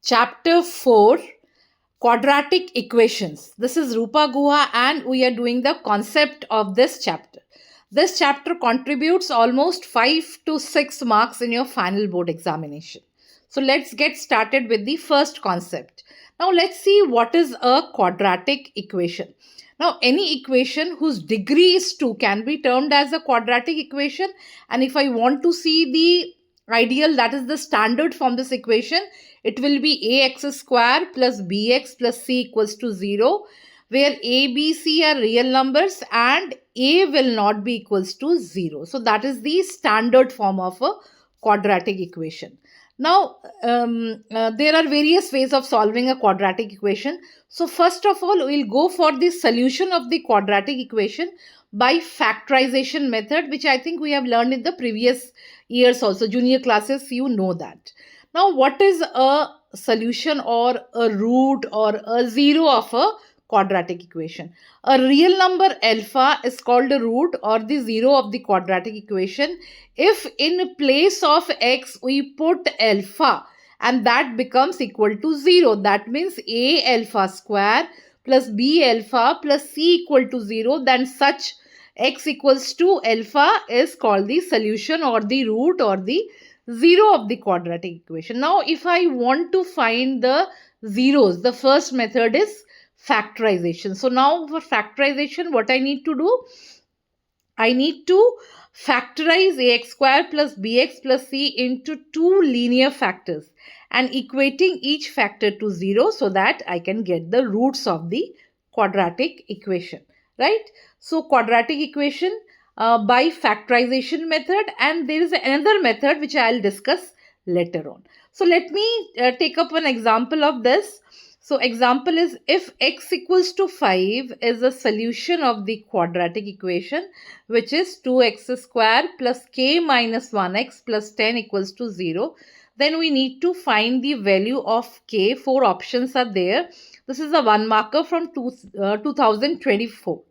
Chapter 4, Quadratic Equations. This is Rupa Guha and we are doing the concept of this chapter. This chapter contributes almost 5 to 6 marks in your final board examination. So let's get started with the first concept. Now let's see what is a quadratic equation. Now any equation whose degree is 2 can be termed as a quadratic equation, and if I want to see the ideal, that is the standard from this equation, it will be ax square plus bx plus c equals to 0, where a, b, c are real numbers and a will not be equals to 0. So that is the standard form of a quadratic equation. Now, there are various ways of solving a quadratic equation. So first of all, we'll go for the solution of the quadratic equation by factorization method, which I think we have learned in the previous years also. Junior classes, you know that. Now, what is a solution or a root or a zero of a quadratic equation? A real number alpha is called a root or the zero of the quadratic equation if in place of x we put alpha and that becomes equal to 0. That means a alpha square plus b alpha plus c equal to 0, then such x equals to alpha is called the solution or the root or the zero of the quadratic equation. Now if I want to find the zeros, the first method is factorization. So now for factorization, what I need to do? I need to factorize ax square plus bx plus c into two linear factors and equating each factor to 0 so that I can get the roots of the quadratic equation, right? So quadratic equation by factorization method, and there is another method which I will discuss later on. So let me take up an example of this. So example is, if x equals to 5 is a solution of the quadratic equation, which is 2x square plus k minus 1x plus 10 equals to 0, then we need to find the value of k. 4 options are there. This is a one marker from 2024.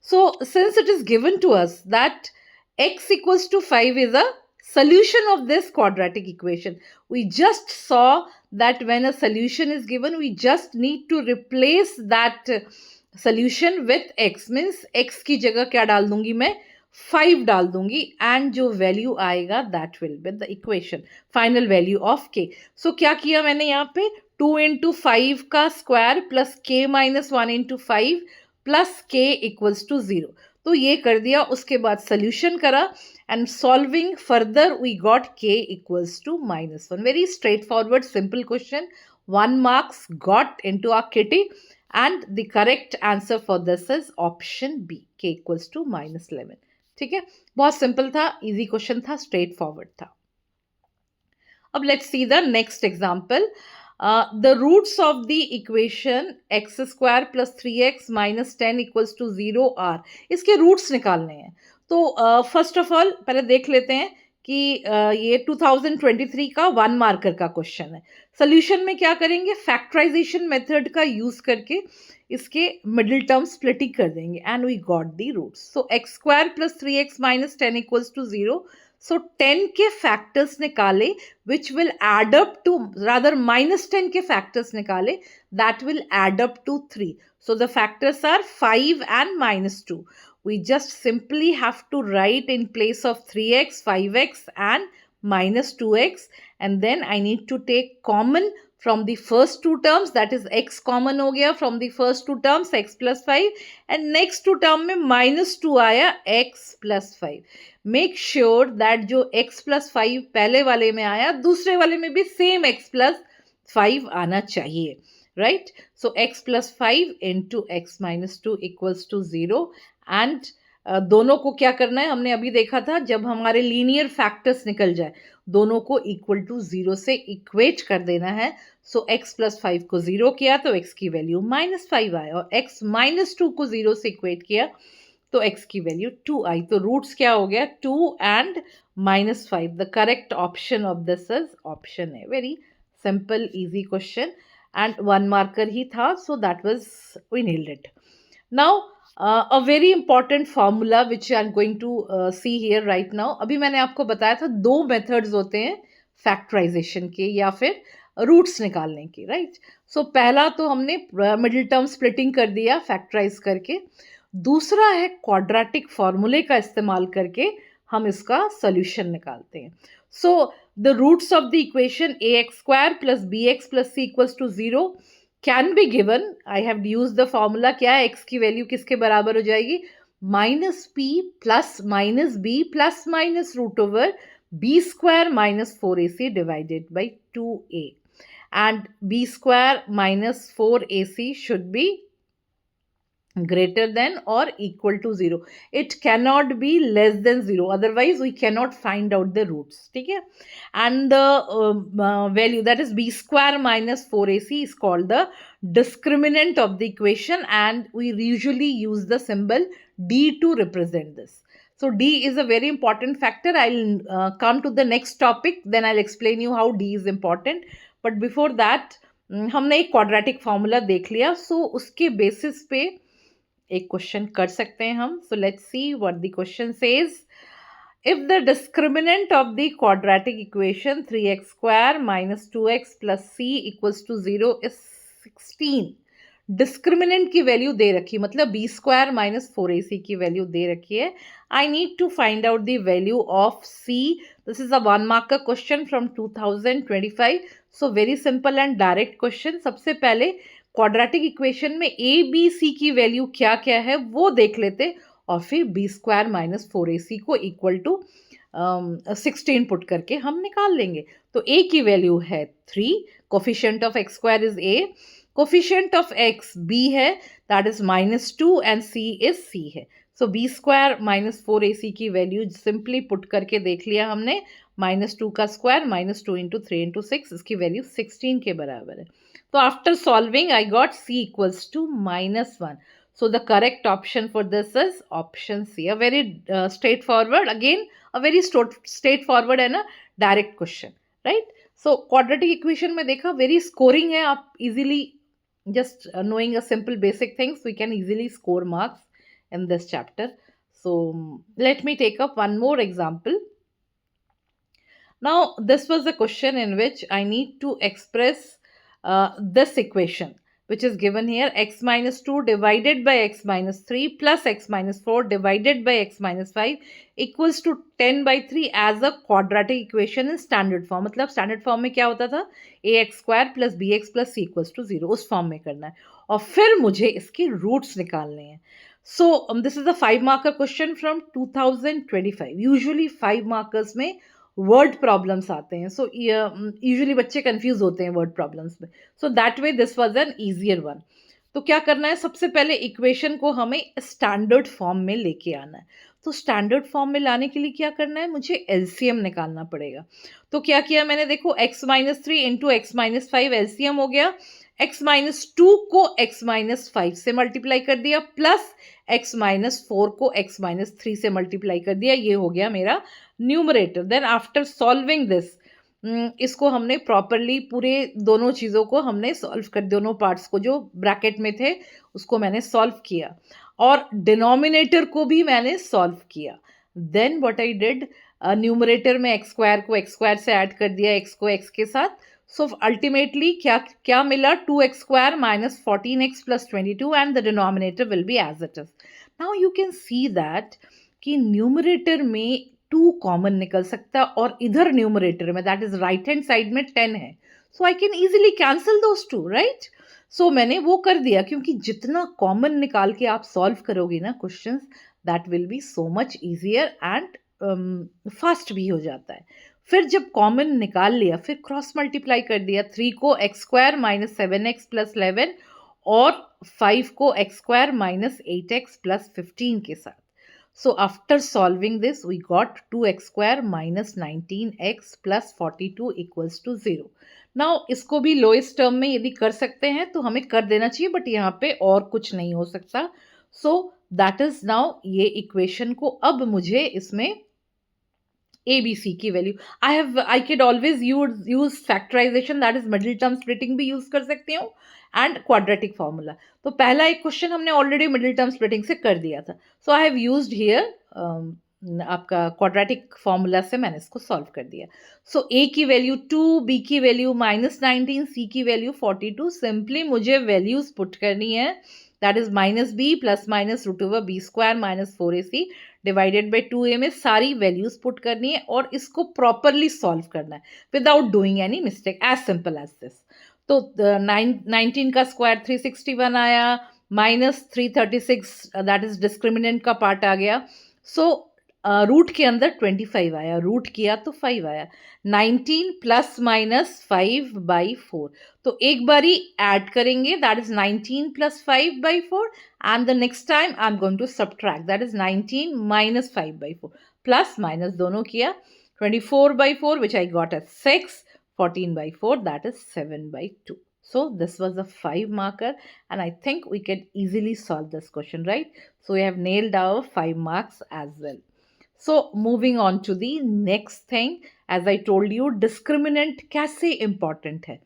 So since it is given to us that x equals to 5 is a solution of this quadratic equation, we just saw that when a solution is given, we just need to replace that solution with x. Means x की जगह क्या डाल दूंगी मैं? 5 डाल दूंगी, and जो value आएगा that will be the equation, final value of k. So क्या किया मैंने यहाँ पे? 2 into 5 का square plus k minus 1 into 5 plus k equals to 0. तो ये कर दिया, उसके बाद solution करा and solving further we got k equals to minus 1. Very straightforward, simple question. 1 marks got into our kitty, and the correct answer for this is option B, k equals to minus 11. ठीक है, बहुत simple था, easy question था, straight forward था. अब let's see the next example. The roots of the equation x square plus 3x minus 10 equals to 0 are. इसके roots निकालने हैं. तो फर्स्ट ऑफ ऑल पहले देख लेते हैं कि ये 2023 का वन मार्कर का क्वेश्चन है. सोल्यूशन में क्या करेंगे? फैक्टराइजेशन मेथड का यूज करके इसके मिडिल टर्म स्प्लिटिंग कर देंगे and we got the roots. So x square plus 3x minus 10 equals to 0. So 10 के factors निकाले which will add up to, rather minus 10 के factors निकाले that will add up to 3. So the factors are 5 and minus 2. We just simply have to write in place of 3x, 5x and minus 2x, and then I need to take common from the first two terms, that is x common हो गया from the first two terms, x plus 5, and next two term में minus 2 आया x plus 5. Make sure that जो x plus 5 पहले वाले में आया, दूसरे वाले में भी same x plus 5 आना चाहिए, right? So x plus 5 into x minus 2 equals to 0, and दोनों को क्या करना है? हमने अभी देखा था, जब हमारे लीनियर फैक्टर्स निकल जाए दोनों को इक्वल टू 0 से इक्वेट कर देना है. सो x प्लस 5 को 0 किया तो x की वैल्यू माइनस 5 आया, और x माइनस 2 को 0 से इक्वेट किया तो x की वैल्यू 2 आई. तो रूट्स क्या हो गया? 2 and minus 5. The correct option of this is option है. Very simple easy question and one marker ही था, so that was we nailed it. Now a very important formula which I am going to see here right now. अभी मैंने आपको बताया था दो methods होते हैं फैक्टराइजेशन के, या फिर रूट्स निकालने की, राइट। सो पहला तो हमने मिडिल टर्म स्प्लिटिंग कर दिया फैक्टराइज करके। दूसरा है क्वाड्रेटिक फॉर्मूले का इस्तेमाल करके हम इसका सोल्यूशन निकालते हैं। So the roots of the equation a x square plus b x plus c equals to 0 can be given. I have use the formula, क्या है, एक्स की वैल्यू किसके बराबर हो जाएगी, minus p plus minus b plus minus root over b square minus 4ac divided by 2a, and b square minus 4ac should be greater than or equal to 0. It cannot be less than 0, otherwise we cannot find out the roots. Okay? And the value, that is b square minus 4ac, is called the discriminant of the equation, and we usually use the symbol d to represent this. So d is a very important factor. I'll come to the next topic, then I'll explain you how d is important. But before that, हमने एक quadratic formula देख लिया. सो उसके basis पे एक question कर सकते हैं हम. So let's see what the question says. If the discriminant of the quadratic equation 3x square minus 2x plus c equals to 0 is 16, discriminant की वैल्यू दे रखी, मतलब बी स्क्वायर माइनस 4ac की वैल्यू दे रखी है. I need to find out the value of c. This is a 1 mark का question from 2025. So very simple and direct question. सबसे पहले क्वाड्रेटिक इक्वेशन में ए बी सी की वैल्यू क्या क्या है वो देख लेते, और फिर बी स्क्वायर माइनस 4ac को इक्वल टू 16 पुट करके हम निकाल लेंगे. तो a की वैल्यू है 3, coefficient of x square is a, coefficient of x b है, that is -2, and c is c है. सो b स्क्वायर माइनस 4ac की वैल्यू सिंपली पुट करके देख लिया हमने. -2 का स्क्वायर -2 इंटू 3 इंटू 6, इसकी वैल्यू 16 के बराबर है. तो after solving I got c equals to -1. So the correct option for this is option C. A very straightforward, again a very straightforward and a direct question, right? So quadratic equation में देखा very scoring है. आप easily just knowing a simple basic things, we can easily score marks in this chapter. So let me take up one more example. Now this was a question in which I need to express this equation, which is given here, x minus 2 divided by x minus 3 plus x minus 4 divided by x minus 5 equals to 10 by 3 as a quadratic equation in standard form. मतलब standard form में क्या होता था, ax square plus bx plus c equals to 0, उस form में करना है. और फिर मुझे इसके रूट्स निकालने हैं. So this is a 5 marker question from 2025. Usually 5 markers में वर्ड प्रॉब्लम्स आते हैं. सो यूजुअली बच्चे कंफ्यूज होते हैं वर्ड प्रॉब्लम्स में. So that way this was an easier one. तो क्या करना है, सबसे पहले इक्वेशन को हमें स्टैंडर्ड फॉर्म में लेके आना है. तो स्टैंडर्ड फॉर्म में लाने के लिए क्या करना है, मुझे एलसीएम निकालना पड़ेगा. तो क्या किया मैंने, देखो x minus 3 into x minus 5 LCM हो गया. x माइनस 2 को x माइनस 5 से मल्टीप्लाई कर दिया, प्लस x माइनस 4 को x माइनस 3 से मल्टीप्लाई कर दिया. ये हो गया मेरा numerator. Then after solving this, इसको हमने प्रॉपरली पूरे दोनों चीज़ों को हमने सॉल्व कर, दोनों पार्ट्स को जो ब्रैकेट में थे उसको मैंने सॉल्व किया, और डिनोमिनेटर को भी मैंने सॉल्व किया. Then what I did, numerator में एक्स स्क्वायर को एक्स स्क्वायर से ऐड कर दिया, एक्स को एक्स के साथ. सो अल्टीमेटली क्या क्या मिला, 2x square minus 14x plus 22, and the denominator will be as it is. Now you can see that कि न्यूमरेटर में 2 कॉमन निकल सकता है, और इधर न्यूमरेटर में, that is right hand side में 10 है. So I can easily cancel those 2, right. So मैंने वो कर दिया, क्योंकि जितना कॉमन निकाल के आप सॉल्व करोगे ना questions, that will be so much easier and fast भी हो जाता है. फिर जब कॉमन निकाल लिया, फिर क्रॉस मल्टीप्लाई कर दिया. 3 को x square minus 7x plus 11 और 5 को x square minus 8x plus 15 के साथ. So after solving this, we got 2x square minus 19x plus 42 equals to 0. Now इसको भी लोएस्ट टर्म में यदि कर सकते हैं तो हमें कर देना चाहिए, बट यहाँ पे और कुछ नहीं हो सकता. So that is now ये इक्वेशन को अब मुझे इसमें ए बी सी की value, I can always use factorisation, that is middle term splitting भी यूज कर सकती हूँ, एंड क्वाड्रेटिक फॉर्मूला. तो पहला एक क्वेश्चन हमने ऑलरेडी मिडिल टर्म स्प्लिटिंग से कर दिया था. सो आई हैव यूज्ड हियर आपका क्वाड्रेटिक फॉर्मूला से मैंने इसको सॉल्व कर दिया. सो ए की वैल्यू 2, बी की वैल्यू -19, सी की वैल्यू 42. सिंपली मुझे वैल्यूज पुट करनी है. That is -b plus minus root over b square minus 4ac divided by 2a में सारी वैल्यूज पुट करनी है और इसको प्रॉपरली सॉल्व करना है without doing any mistake. As simple as this. तो 19 का स्क्वायर 361 आया, -336 दैट इज डिस्क्रिमिनेंट का पार्ट आ गया. सो रूट के अंदर 25 आया, रूट किया तो 5 आया. 19 प्लस माइनस 5/4. तो एक बारी ऐड करेंगे, that is 19 plus 5/4, and the next time I'm going to subtract, that is 19 minus 5/4. Plus minus दोनों किया. 24/4 which I got as 6, 14/4 that is 7/2. So this was a 5 marker and I think we can easily solve this question, right? So we have nailed our 5 marks as well. So moving on to the next thing, as I told you, discriminant कैसे important है.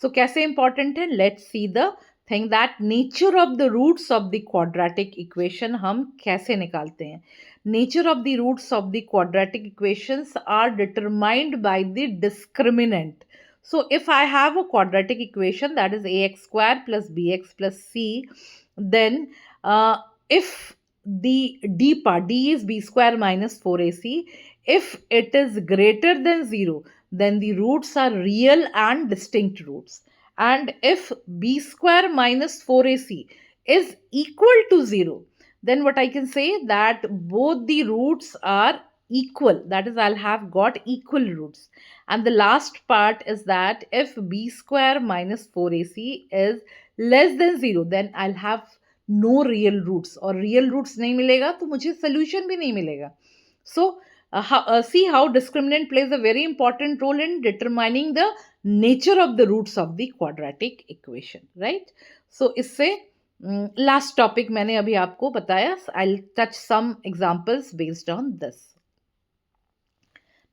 So कैसे important है? Let's see the thing that nature of the roots of the quadratic equation हम कैसे निकालते हैं. Nature of the roots of the quadratic equations are determined by the discriminant. So if I have a quadratic equation that is ax square plus bx plus c, then if the d part, d is b square minus 4ac, if it is greater than 0, then the roots are real and distinct roots. And if b square minus 4ac is equal to 0, then what I can say that both the roots are equal. That is, I'll have got equal roots. And the last part is that if b square minus 4ac is less than 0, then I'll have no real roots. और real roots नहीं मिलेगा तो मुझे solution भी नहीं मिलेगा. So see how discriminant plays a very important role in determining the nature of the roots of the quadratic equation, right? So इससे last topic मैंने अभी आपको बताया. I'll touch some examples based on this.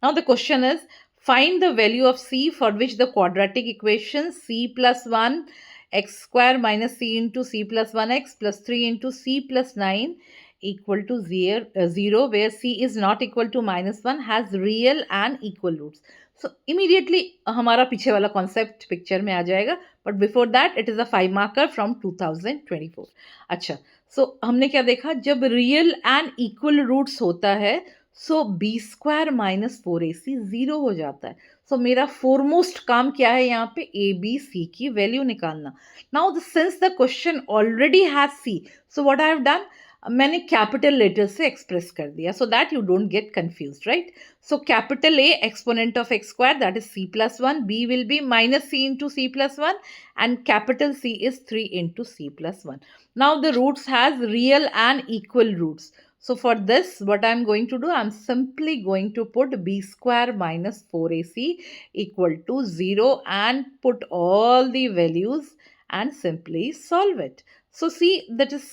Now the question is, find the value of c for which the quadratic equation c plus 1 x square minus c into c plus 1x plus 3 into c plus 9 equal to 0, where c is not equal to -1 has real and equal roots. So immediately हमारा पीछे वाला concept picture में आ जाएगा, but before that it is a 5 marker from 2024. अच्छा, so हमने क्या देखा, जब real and equal roots होता है सो बी स्क्वायर माइनस 4ac 0 हो जाता है. सो मेरा फोरमोस्ट काम क्या है यहाँ पे, ए बी सी की वैल्यू निकालना. Now since the question already has C, so what I have done, मैंने कैपिटल लेटर से एक्सप्रेस कर दिया so that you don't get confused, right. So capital A exponent of x square that is C plus 1, B will be minus C into c plus 1 and capital C is 3 into c plus 1. Now the roots has real and equal roots. So for this, what I'm going to do, I'm simply going to put b square minus 4ac equal to 0 and put all the values and simply solve it. So see, that is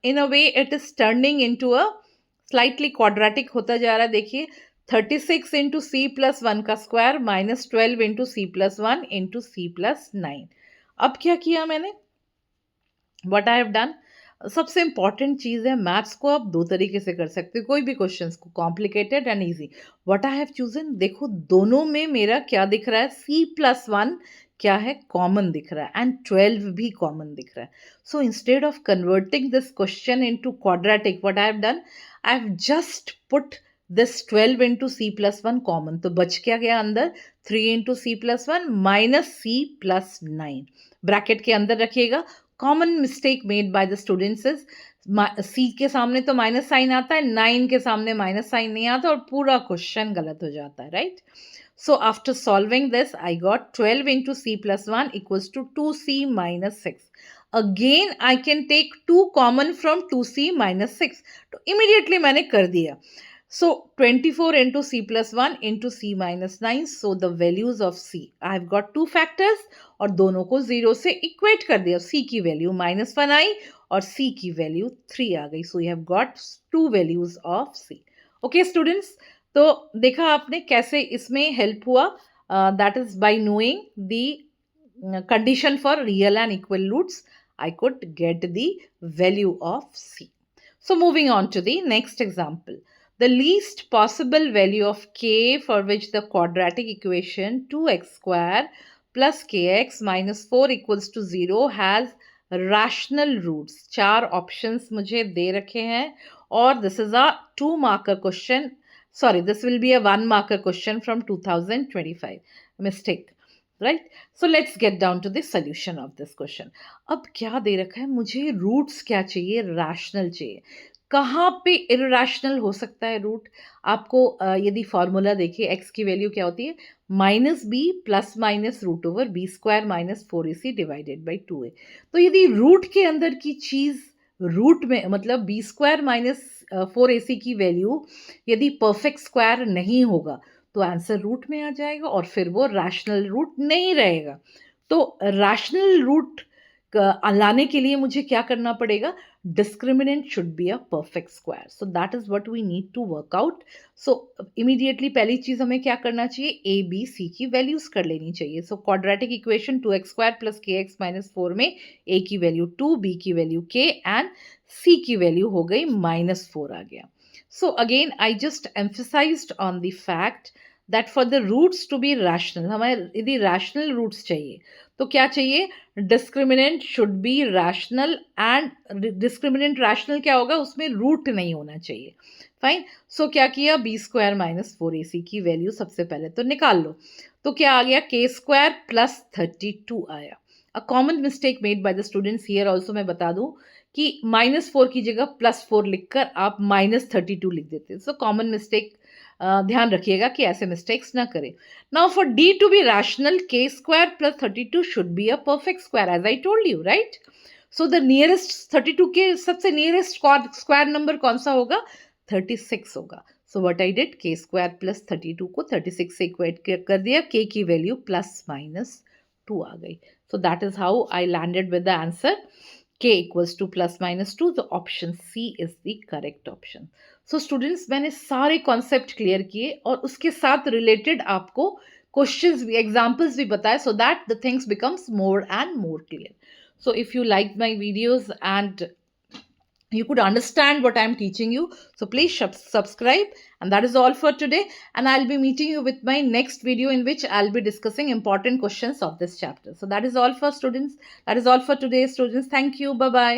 in a way it is turning into a slightly quadratic होता जा रहा है. देखिए 36 into c plus 1 का square minus 12 into c plus 1 into c plus 9. अब क्या किया मैंने, what I have done, सबसे इंपॉर्टेंट चीज़ है, मैथ्स को आप दो तरीके से कर सकते हो, कोई भी क्वेश्चंस को, complicated and easy. What I have chosen, देखो दोनों में मेरा क्या दिख रहा है, c प्लस 1 क्या है, कॉमन दिख रहा है, एंड 12 भी कॉमन दिख रहा है. So instead of converting this question into quadratic, what I have done, I have just put this 12 into c plus 1 common. तो बच क्या गया अंदर, 3 into c plus 1 minus c plus 9 bracket के अंदर रखिएगा. Common mistake made by the students is c के सामने तो माइनस साइन आता है, 9 के सामने माइनस साइन नहीं आता और पूरा क्वेश्चन गलत हो जाता है, right. So after solving this I got 12 into c plus 1 equals to 2c minus 6. Again I can take 2 common from 2c minus 6. तो इमीडिएटली मैंने कर दिया. So 24 into c plus 1 into c minus 9. So the values of c, I have got two factors और दोनों को 0 से equate कर दिया. c की वैल्यू -1 आई और c की वैल्यू 3 आ गई. So you have got two values of c. Okay students, तो देखा आपने कैसे इसमें हेल्प हुआ. That is by knowing the condition for real and equal roots, I could get the value of c. So moving on to the next example. the least possible value of k for which the quadratic equation 2x square plus kx minus 4 equals to 0 has rational roots. 4 options मुझे दे रखे हैं और this is a 2 marker question. Sorry, this will be a 1 marker question from 2025. Mistake. Right? So let's get down to the solution of this question. अब क्या दे रखा है, मुझे roots क्या चाहिए, रैशनल चाहिए. कहाँ पे इरेशनल हो सकता है रूट? आपको यदि फॉर्मूला देखिए, एक्स की वैल्यू क्या होती है, minus b plus minus root over b square minus 4ac divided by 2a. तो यदि रूट के अंदर की चीज़ रूट में, मतलब बी स्क्वायर माइनस 4ac की वैल्यू यदि परफेक्ट स्क्वायर नहीं होगा तो आंसर रूट में आ जाएगा और फिर वो रैशनल रूट नहीं रहेगा. तो रैशनल रूट लाने के लिए मुझे क्या करना पड़ेगा, discriminant should be a perfect square. So that is what we need to work out. So immediately पहली चीज हमें क्या करना चाहिए, ए बी सी की वैल्यूज कर लेनी चाहिए. So quadratic equation 2x square plus के एक्स माइनस 4 में ए की वैल्यू 2, बी की वैल्यू k एंड सी की वैल्यू हो गई -4 आ गया. So again, I just emphasized on the fact that for the roots to be rational, हमें यदि rational roots चाहिए तो क्या चाहिए, discriminant should be rational and discriminant rational क्या होगा, उसमें root नहीं होना चाहिए. फाइन. सो क्या किया, बी स्क्वायर माइनस 4ac की वैल्यू सबसे पहले तो निकाल लो. तो क्या आ गया, के स्क्वायर प्लस 32 आया. A common mistake made by the students here also, मैं बता दूं कि -4 की जगह +4 लिखकर आप -32 लिख देते हैं. सो कॉमन मिस्टेक, ध्यान रखिएगा कि ऐसे मिस्टेक्स ना करें. Now for D to be rational, K square plus 32 should be a perfect square as I told you, right. So the nearest 32 के सबसे नियरेस्ट स्क्वायर नंबर कौन सा होगा, 36 होगा. सो व्हाट आई डिड, के स्क्वायर प्लस 32 को 36 से equate कर दिया, के की वैल्यू +-2 आ गई. सो that is how I landed with the answer k equals to +-2. तो option C is the correct option. So students, मैंने सारे कॉन्सेप्ट क्लियर किए और उसके साथ रिलेटेड आपको क्वेश्चंस भी, एग्जांपल्स भी बताए, so that the things becomes more and more clear. So if you like my videos and you could understand what I'm teaching you, so please subscribe. And that is all for today, and I'll be meeting you with my next video in which I'll be discussing important questions of this chapter. So that is all for students. That is all for today, students. Thank you. Bye bye.